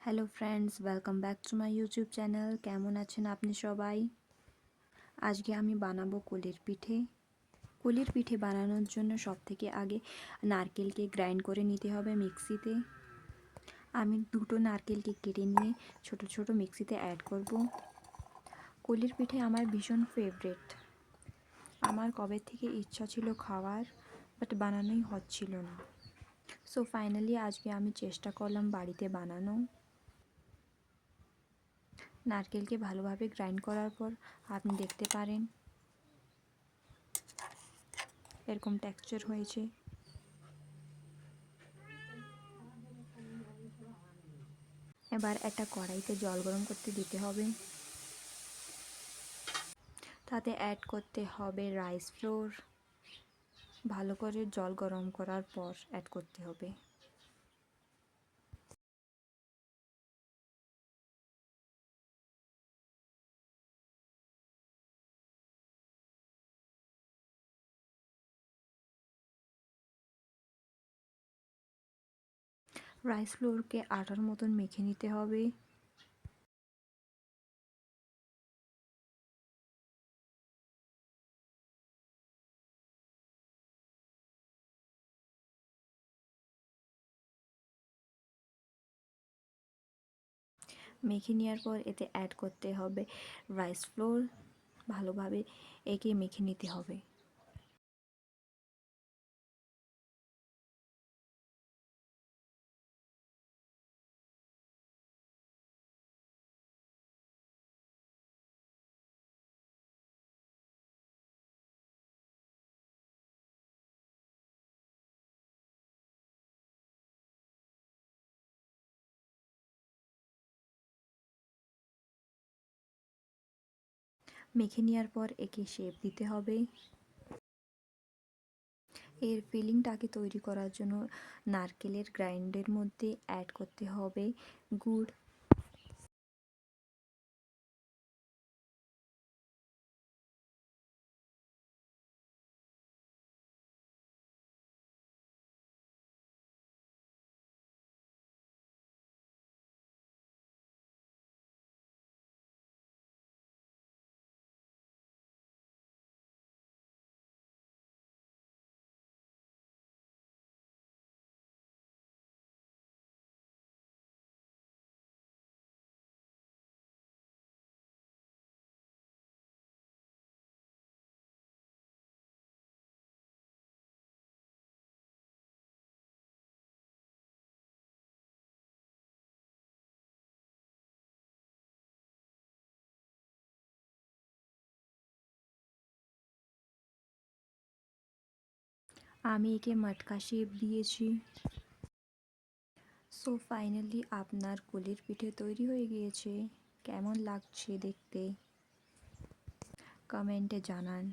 Hello friends, welcome back to my YouTube channel. কেমন আছেন আপনি সবাই? আজকে আমি বানাবো কুলির পিঠে। কুলির পিঠে বানানোর জন্য সবথেকে আগে নারকেলকে গ্রাইন্ড করে নিতে হবে মিক্সিতে। আমি দুটো নারকেলকে কেটে নিয়ে ছোট ছোট মিক্সিতে অ্যাড করব। কুলির পিঠে আমার ভীষণ ফেভারিট। আমার কবে থেকে ইচ্ছা ছিল খাওয়ার, বাট বানানোই হচ্ছিল না। সো ফাইনালি আজকে আমি চেষ্টা করলাম বাড়িতে বানানো। নারকেলকে ভালোভাবে গ্রাইন্ড করার পর আপনি দেখতে পারেন এরকম টেক্সচার হয়েছে। এবার একটা কড়াইতে জল গরম করতে দিতে হবে। তাতে অ্যাড করতে হবে রাইস ফ্লোর। ভালো করে জল গরম করার পর অ্যাড করতে হবে। রাইস ফ্লোরকে আটার মতন মেখে নিতে হবে। মেখে নেওয়ার পর এতে অ্যাড করতে হবে রাইস ফ্লোর। ভালোভাবে একে মেখে নিতে হবে। মেখে নেওয়ার পর একে শেপ দিতে হবে। এর ফিলিংটাকে তৈরি করার জন্য নারকেলের গ্রাইন্ডের মধ্যে অ্যাড করতে হবে গুড়। আমি একে মটকা শেপ দিয়েছি। সো ফাইনালি আপনার কুলির পিঠে তৈরি হয়ে গিয়েছে। কেমন লাগছে দেখতে কমেন্টে জানান।